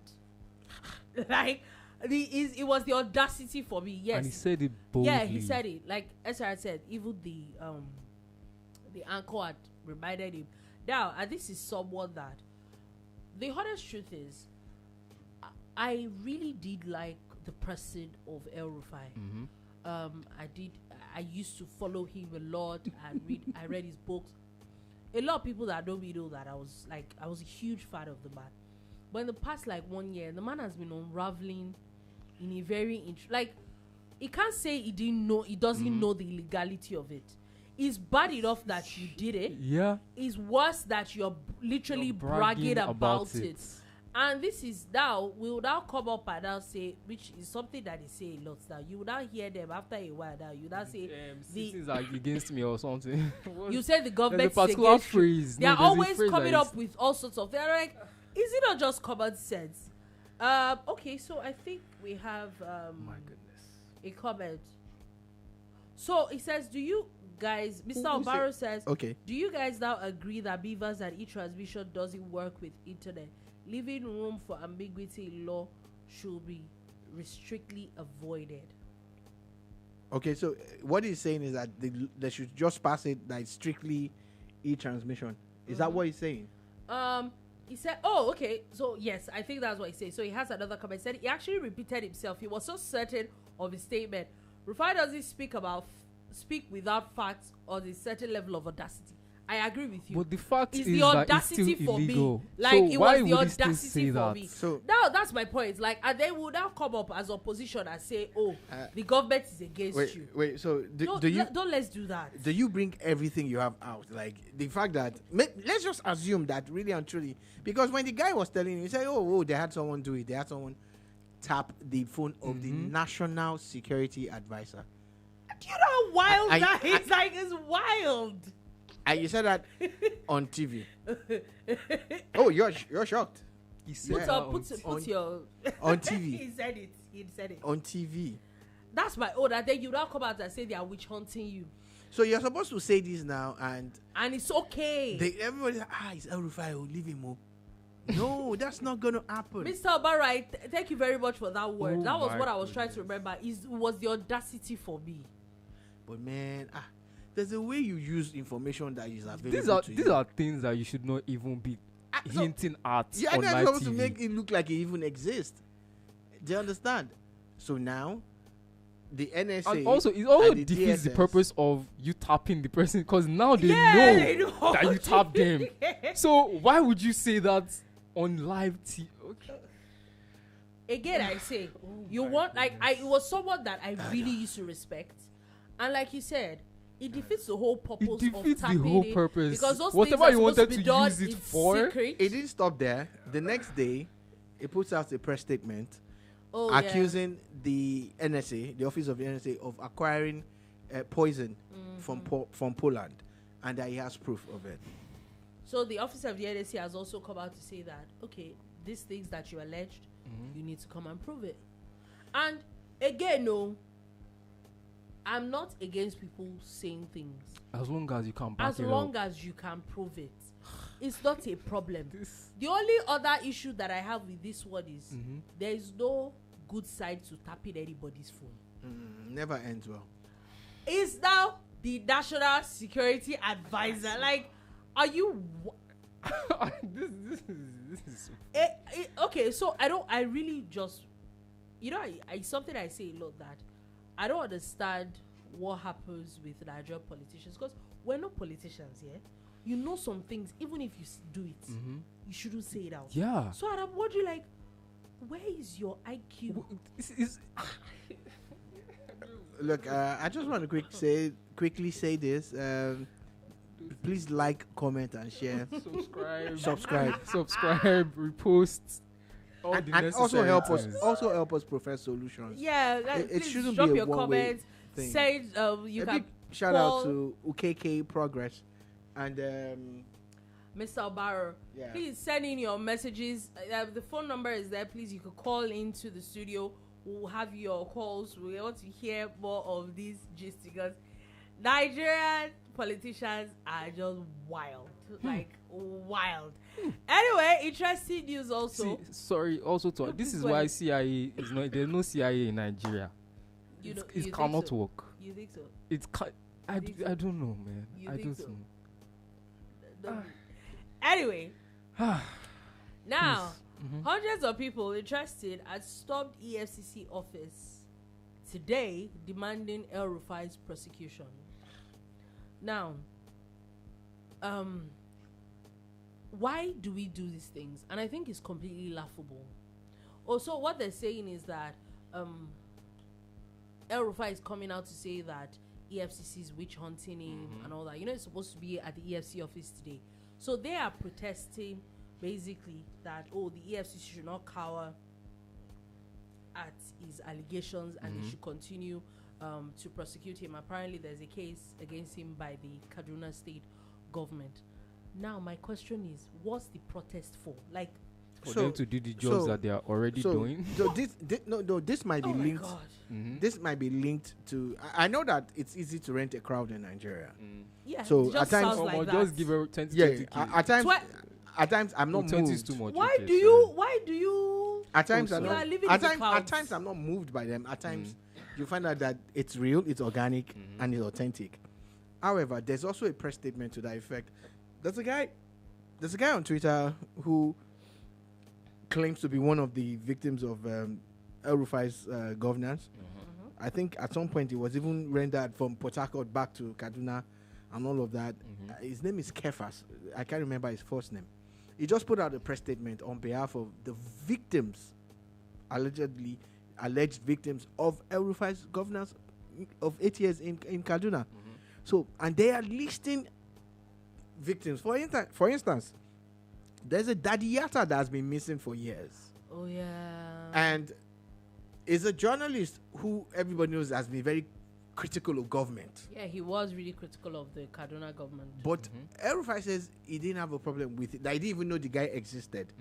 Like, it was the audacity for me. Yes. And he said it boldly. Yeah, he said it. Like Ezra said, even the anchor had reminded him. Now, and this is someone that, the honest truth is, I really did like the person of El-Rufai. I used to follow him a lot and I read his books. A lot of people that know me know that I was a huge fan of the man. But in the past 1 year, the man has been unraveling in a very he can't say he doesn't know the illegality of it. It's bad enough that you did it. Yeah. It's worse that you're literally bragging about it. And this is now, we will now come up and now say, which is something that they say a lot now. You will now hear them after a while now. You now say, citizens are against me or something. You said the government is particular against phrase. you. They are there's a always phrase coming that up with all sorts of, they're like, is it not just common sense? Okay, so I think we have My goodness. a comment. So it says, do you guys, Mr. Obaro says, Okay. do you guys now agree that beavers and e-transmission doesn't work with internet? Leaving room for ambiguity in law should be strictly avoided. Okay, so what he's saying is that they should just pass it like strictly e-transmission. Is that what he's saying? He said, oh, okay. So, yes, I think that's what he said. So, he has another comment. He said he actually repeated himself. He was so certain of his statement. Rufai doesn't speak without facts or a certain level of audacity. I agree with you. But the fact it's is the that it's audacity still for illegal. me. Like, so it why was the would he still audacity say for that? me. So Now, that's my point. Like, and they will now come up as opposition and say, oh, the government is against you. wait. So Don't let's do that. do you bring everything you have out? Like the fact that let's just assume that really and truly, because when the guy was telling you, he said, "Oh, they had someone do it. They had someone tap the phone of the National Security Advisor." Do you know how wild that is? Like, it's wild. And you said that on TV. Oh, you're shocked. He said Put your on TV. He said it. On TV. That's my own. And then you now come out and say they are witch hunting you. So you're supposed to say this now, and it's okay. Everybody, it's El-Rufai, leave him. No, that's not going to happen. Mr. Obarai, thank you very much for that word. Oh that was what I was goodness. trying to remember. It was the audacity for me. But man, there's a way you use information that is available to you. These are things that you should not even be hinting at Yeah, on and live I'm supposed TV. to make it look like it even exists. Do you understand? So now, the NSA And also, it also and the defeats the DSS purpose of you tapping the person because now they They know know. that you tapped them. So why would you say that on live TV? Okay. Again, I say, you want, like, it was someone that I really used to respect. And like you said, it defeats the whole purpose It defeats of the tapping whole it, purpose. because those Whatever things are you supposed wanted be to done use it in for, secret. It didn't stop there. The next day, it puts out a press statement accusing the NSA, the office of the NSA, of acquiring poison from Poland, and that he has proof of it. So the office of the NSA has also come out to say that, okay, these things that you alleged, you need to come and prove it. And again, no, I'm not against people saying things. as long as you can back As it long up. as you can prove it. It's not a problem. The only other issue that I have with this one is there is no good side to tapping anybody's phone. Never ends well. Is now the National Security Advisor. Like, are you... this is okay, so I really just... You know, I something I say a lot that I don't understand what happens with Nigerian politicians, because we're not politicians, yeah? You know some things, even if you do it, you shouldn't say it out. yeah. So I'm wondering, like, where is your IQ? Look, I just want to quickly say this. Please like, comment, and share. Subscribe, repost. All the And also necessary help us profess solutions. Yeah, It please shouldn't drop be a your one-way comments. thing. Say you A can big shout call out to UKK Progress and Mr. Obaro. yeah. Please send in your messages. The phone number is there. Please, you could call into the studio. We'll have your calls. We want to hear more of these gist, because Nigerian politicians are just wild. Like, wild. Anyway, interesting news also. This is why CIA is not. There's no CIA in Nigeria. You know, It you cannot think so? work. You think so? I don't know, man. You I think don't so? know. Anyway, now Mhm. hundreds of people interested had stormed EFCC office today demanding El-Rufai's prosecution. Now, why do we do these things? And I think it's completely laughable. Also, what they're saying is that El-Rufai is coming out to say that EFCC is witch hunting him and all that. You know, it's supposed to be at the EFC office today. So they are protesting basically that the EFCC should not cower at his allegations and they should continue to prosecute him. Apparently, there's a case against him by the Kaduna State government. Now, my question is, what's the protest for? Like, for them to do the jobs that they are already doing. So this might be linked. This might be linked to. I know that it's easy to rent a crowd in Nigeria. Yeah. So at times, like just give her 10 to 20 at times I'm not 20 moved. is too much. Why do you? At times I'm not. At times I'm not moved by them. At times you find out that it's real, it's organic, and it's authentic. However, there's also a press statement to that effect. There's a guy on Twitter who claims to be one of the victims of El-Rufai's governance. I think at some point he was even rendered from Port Harcourt back to Kaduna and all of that. His name is Kefas. I can't remember his first name. He just put out a press statement on behalf of the victims, alleged victims of El-Rufai's governance of 8 years in Kaduna. So, and they are listing victims. For instance, there's a Daddy Yatta that has been missing for years. Oh, yeah. And is a journalist who everybody knows has been very critical of government. Yeah, he was really critical of the Kaduna government. But El-Rufai says he didn't have a problem with it. That he didn't even know the guy existed.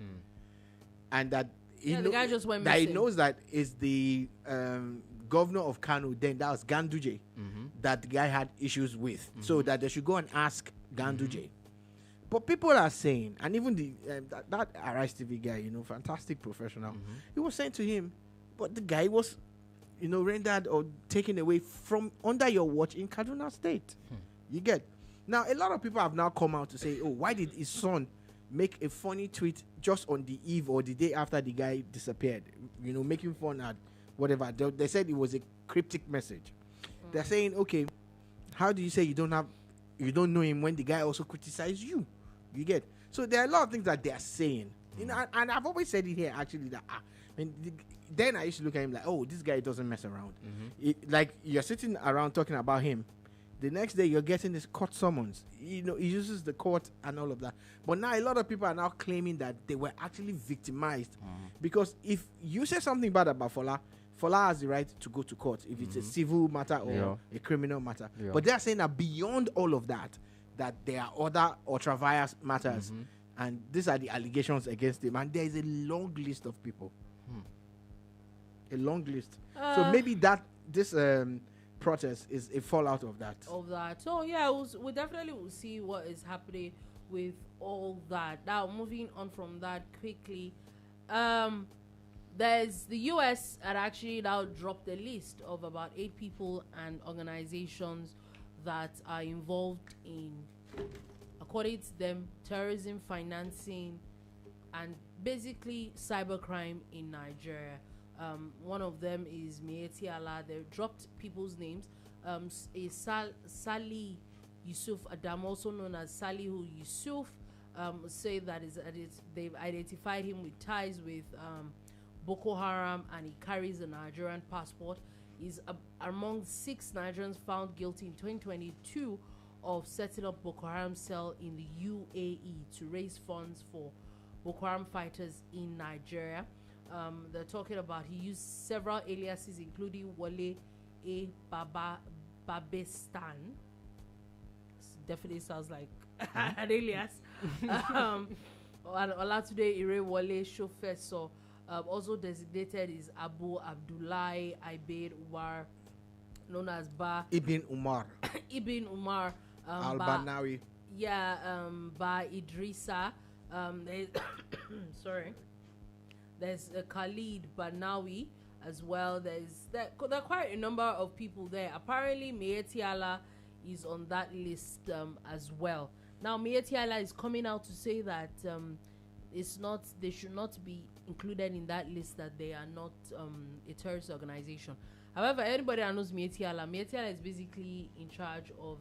And that the guy just went that missing. he knows that is the governor of Kano, then that was Ganduje, that the guy had issues with. So that they should go and ask Ganduje. But people are saying, and even the that Arise TV guy, fantastic professional, he was saying to him, but the guy was, rendered or taken away from under your watch in Kaduna State. You get? Now, a lot of people have now come out to say, oh, why did his son make a funny tweet just on the eve or the day after the guy disappeared? Making fun at whatever. They said it was a cryptic message. They're saying, okay, how do you say you don't know him when the guy also criticized you? You get? So there are a lot of things that they are saying. And I've always said it here, actually, that then I used to look at him like, oh, this guy doesn't mess around. Like, you're sitting around talking about him. The next day, you're getting this court summons. He uses the court and all of that. But now, a lot of people are now claiming that they were actually victimized. Because if you say something bad about Fola has the right to go to court if it's a civil matter or a criminal matter. But they are saying that beyond all of that there are other ultra-vires matters. And these are the allegations against him. And there is a long list of people. A long list. So maybe this protest is a fallout of that. So yeah, we definitely will see what is happening with all that. Now, moving on from that quickly, there's the US had actually now dropped a list of about 8 people and organizations that are involved in, according to them, terrorism financing and basically cybercrime in Nigeria. One of them is Miyetti Allah. They dropped people's names. Sali Yusuf Adam, also known as Salihu Yusuf, say that they've identified him with ties with Boko Haram, and he carries a Nigerian passport. He's among 6 Nigerians found guilty in 2022 of setting up Boko Haram cell in the UAE to raise funds for Boko Haram fighters in Nigeria. They're talking about he used several aliases, including Wale A. Babestan. Definitely sounds like an alias. And Olatude Ire Wale Shofeso. Also designated is Abu Abdullahi Ibaid Umar, known as Ibn Umar. Ibn Umar. Al-Banawi. Ba Idrisa. Sorry. There's Khalid Banawi as well. There are quite a number of people there. Apparently, Miyetti Allah is on that list as well. Now, Miyetti Allah is coming out to say that they should not be included in that list, that they are not a terrorist organization. However, anybody that knows Miyetti Allah is basically in charge of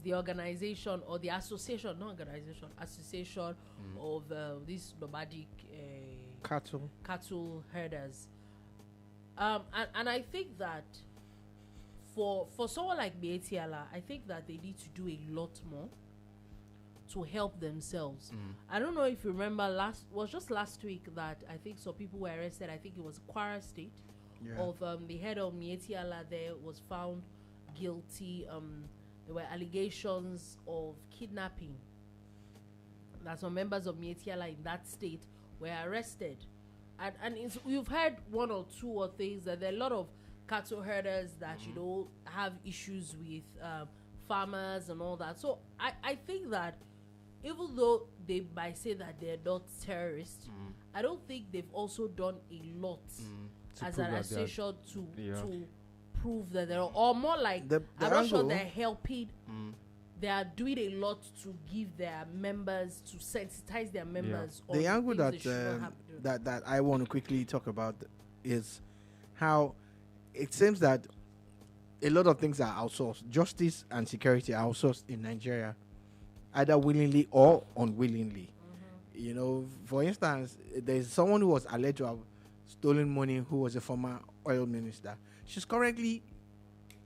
the organization or the association, not organization, association of these nomadic cattle herders. And I think that for someone like Miyetti Allah, I think that they need to do a lot more to help themselves. I don't know if you remember just last week that I think some people were arrested. I think it was Kwara State of the head of Miyetti Allah there was found guilty. There were allegations of kidnapping. That some members of Miyetti Allah in that state were arrested. And you've heard one or two or things that there are a lot of cattle herders that have issues with farmers and all that. So I think that even though they might say that they're not terrorists, I don't think they've also done a lot as an association to prove that they're, or more like I'm not sure they're helping. They are doing a lot to give their members, to sensitize their members. On the angle that I want to quickly talk about is how it seems that a lot of things are outsourced. Justice and security are outsourced in Nigeria, either willingly or unwillingly. You know, for instance, there's someone who was alleged to have stolen money who was a former oil minister. She's currently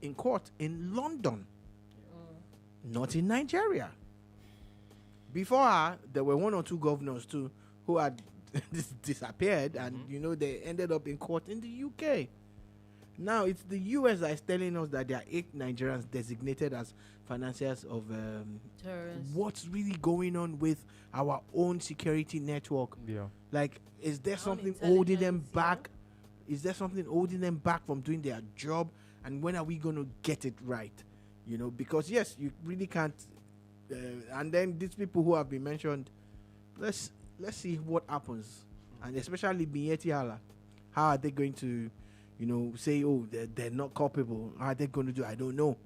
in court in London, not in Nigeria. Before her, there were one or two governors too who had disappeared, and they ended up in court in the UK. Now it's the US that is telling us that there are 8 Nigerians designated as financiers of terrorists. What's really going on with our own security network? Like, is there something holding them back? Is there something holding them back from doing their job? And when are we going to get it right? Because yes, you really can't. And then these people who have been mentioned, let's see what happens. And especially Miyetti Allah, how are they going to, say, oh, they're not culpable? How are they going to do? I don't know.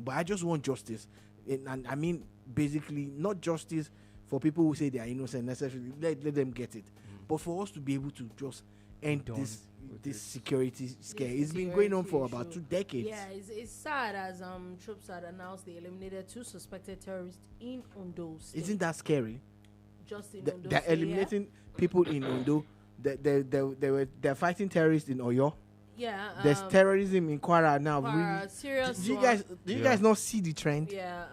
But I just want justice. And I mean, basically, not justice for people who say they are innocent necessarily. Let them get it. But for us to be able to just end this security scare. It's been going on for about 2 decades. Yeah, it's sad as troops had announced they eliminated 2 suspected terrorists in Ondo State. Isn't that scary? Just in Ondo they're State, eliminating people in Ondo. They're fighting terrorists in Oyo. Yeah, there's terrorism in Kwara now. Kwara, serious. Do you guys not see the trend? Yeah.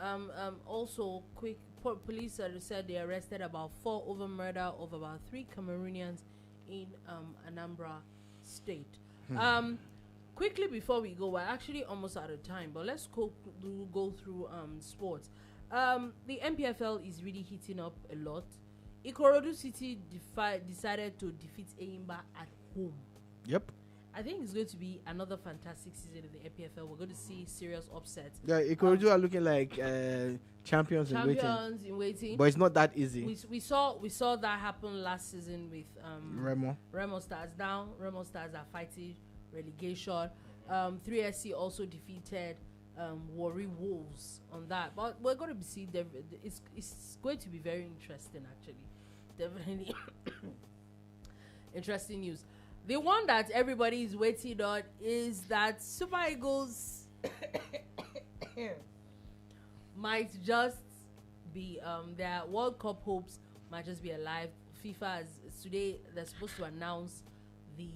Also, quick. Police said they arrested about 4 over murder of about 3 Cameroonians in Anambra State. Quickly before we go, we're actually almost out of time, but let's go through sports. The MPFL is really heating up a lot. Ikorodu City decided to defeat Eyimba at home. Yep. I think it's going to be another fantastic season in the MPFL. We're going to see serious upsets. Yeah, Ikorodu are looking like champions in waiting. But it's not that easy. We saw that happen last season with Remo. Remo Stars down. Remo Stars are fighting relegation. 3SC also defeated Warri Wolves on that. But we're going to see it's going to be very interesting, actually. Definitely interesting news. The one that everybody is waiting on is that Super Eagles might just be their World Cup hopes might just be alive. FIFA today they're supposed to announce the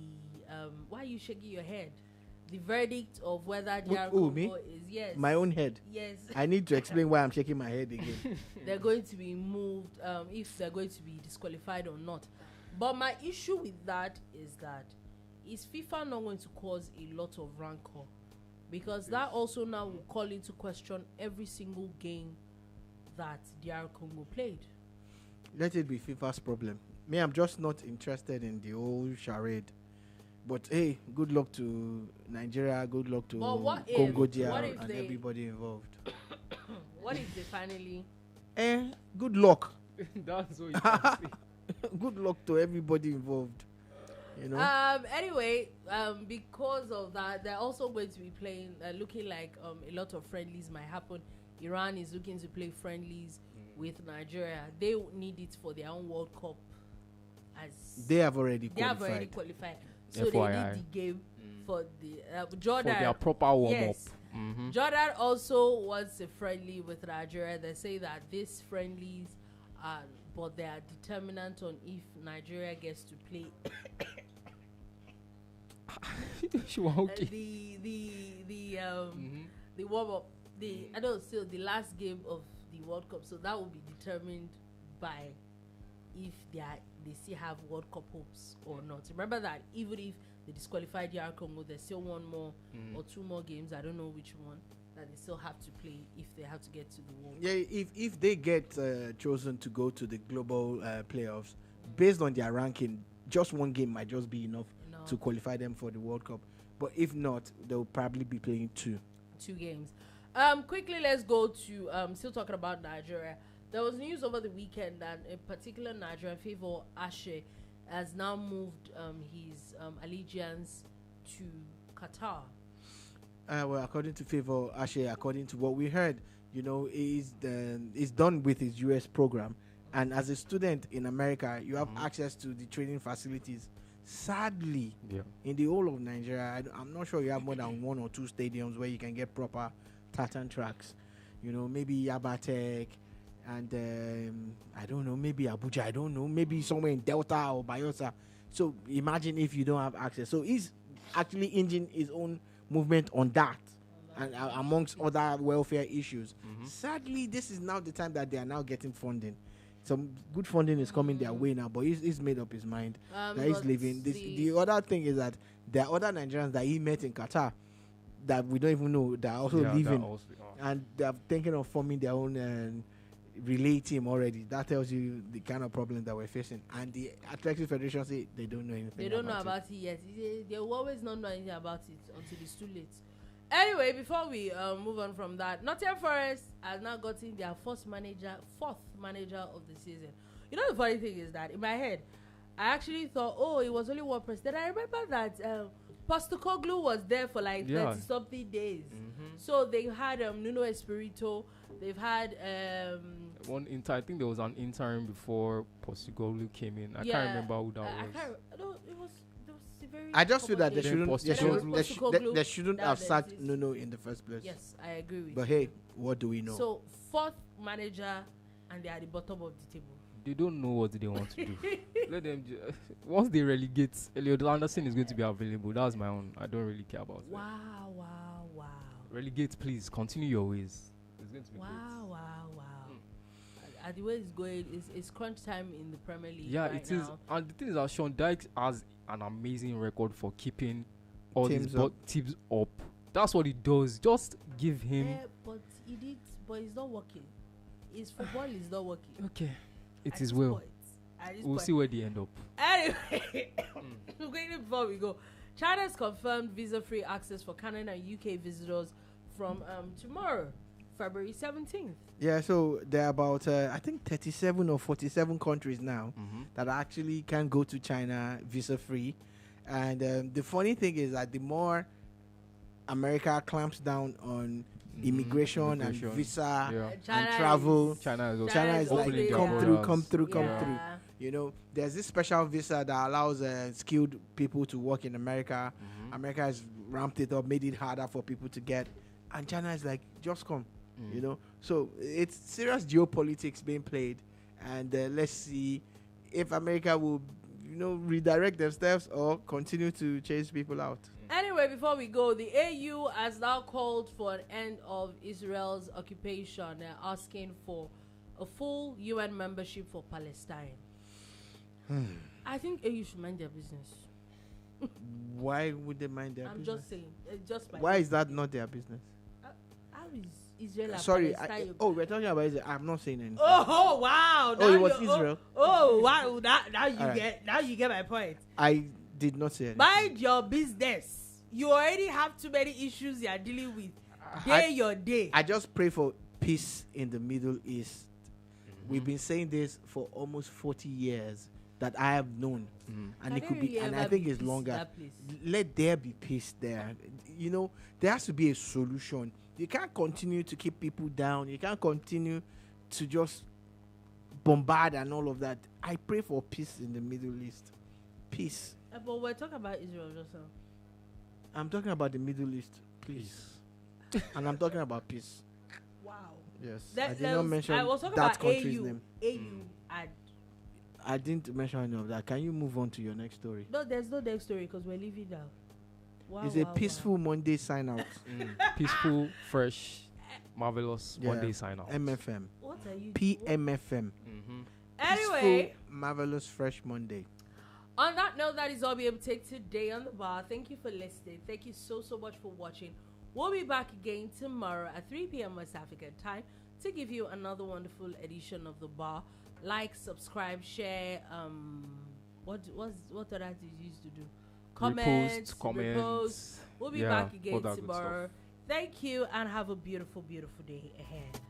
why are you shaking your head? The verdict of whether DR Congo is yes. My own head. Yes. I need to explain why I'm shaking my head again. They're going to be moved if they're going to be disqualified or not. But my issue with that is FIFA not going to cause a lot of rancor? Because that also now will call into question every single game that DR Congo played. Let it be FIFA's problem. Me, I'm just not interested in the whole charade. But hey, good luck to Nigeria, good luck to Congo DR and everybody involved. What if they finally... good luck. That's what you can say. Good luck to everybody involved. Anyway, because of that, they're also going to be playing, looking like a lot of friendlies might happen. Iran is looking to play friendlies with Nigeria. They need it for their own World Cup. They have already qualified. So FYI. they need the game for the Jordan. For their proper warm-up. Yes. Mm-hmm. Jordan also wants a friendly with Nigeria. They say that these friendlies are, but they are determinant on if Nigeria gets to play. The warm-up. The last game of the World Cup. So that will be determined by if they still have World Cup hopes or not. Remember that even if they disqualified DR Congo, there's still one more or two more games. I don't know which one that they still have to play if they have to get to the World Cup. Yeah, if they get chosen to go to the global playoffs, based on their ranking, just one game might just be enough to qualify them for the World Cup. But if not, they'll probably be playing two games. Quickly, let's go to still talking about Nigeria. There was news over the weekend that a particular Nigerian, Favor Ashe, has now moved his allegiance to Qatar. Well, according to Favor Ashe, according to what we heard, he's done with his US program. And as a student in America, you have access to the training facilities. Sadly, in the whole of Nigeria, I'm not sure you have more than one or two stadiums where you can get proper tartan tracks. Maybe Yabatek and I don't know, maybe Abuja, I don't know, maybe somewhere in Delta or Bayelsa. So imagine if you don't have access. So he's actually hinging his own movement on that, and amongst other welfare issues. Sadly, this is now the time that they are now getting funding. Some good funding is coming their way now, but he's made up his mind that he's leaving. The other thing is that there are other Nigerians that he met in Qatar that we don't even know that are also leaving, and they are thinking of forming their own relay team already. That tells you the kind of problem that we're facing. And the Athletics Federation say they don't know anything. They don't know about it yet. They will always not know anything about it until it's too late. Anyway, before we move on from that, Nottingham Forest has now gotten their fourth manager of the season. You know, the funny thing is that in my head, I actually thought, it was only one person. Then I remember that Postecoglou was there for like 30-something days. So they had Nuno Espirito. They've had one intern. I think there was an intern before Postecoglou came in. I can't remember who that was. It was very. I just feel that they shouldn't have sacked Nuno in the first place. Yes, I agree with you. But hey, what do we know? So fourth manager, and they are at the bottom of the table. They don't know what they want to do. Let them. Once they relegate, Elliot Anderson is going to be available. That's my own. I don't really care about it. Wow. Relegate, please. Continue your ways. It's going to be great. Wow. And the way it's going, it's crunch time in the Premier League. Yeah, it is. And the thing is that Sean Dykes has an amazing record for keeping all these teams up. That's what he does. Just give him. Yeah, but it's not working. His football is not working. Okay. It is well. We'll see where they end up. Anyway, quickly before we go, China's confirmed visa-free access for Canada and UK visitors from tomorrow, February 17th. Yeah, so there are about, I think, 37 or 47 countries now that actually can go to China visa-free. And the funny thing is that the more America clamps down on immigration and visa and travel, China is like, come through. You know, there's this special visa that allows skilled people to work in America. America has ramped it up, made it harder for people to get. And China is like, just come, you know. So it's serious geopolitics being played. And let's see if America will, redirect themselves or continue to chase people out. Anyway, before we go, the AU has now called for an end of Israel's occupation. They're asking for a full UN membership for Palestine. I think AU should mind their business. Why would they mind their business? I'm just saying. Why is that not their business? How is Israel and Sorry, Palestine? we're talking about Israel. I'm not saying anything. Oh wow! It was Israel. Wow! Now you get my point. I did not say anything. Mind your business. You already have too many issues you are dealing with. Your day. I just pray for peace in the Middle East. We've been saying this for almost 40 years that I have known, and it could be, and I think it's longer. Let there be peace there. There has to be a solution. You can't continue to keep people down. You can't continue to just bombard and all of that. I pray for peace in the Middle East. Peace. But we're talking about Israel just now. I'm talking about the Middle East, please. And I'm talking about peace. Wow. Yes. I did not mention that country's name. I didn't mention any of that. Can you move on to your next story? No, there's no next story because we're leaving now. It's a peaceful Monday sign out. Peaceful, fresh. marvelous Yeah. Monday sign out. MFM. What are you? PMFM. Anyway, Peaceful, marvelous, fresh Monday. on that note, that is all we able to take today on the bar. Thank you for listening. Thank you so much for watching. We'll be back again tomorrow at 3 p.m. West African time to give you another wonderful edition of the bar. Like, subscribe, share. What other did you used to do? Comments. We'll be back again tomorrow. Thank you and have a beautiful, beautiful day ahead.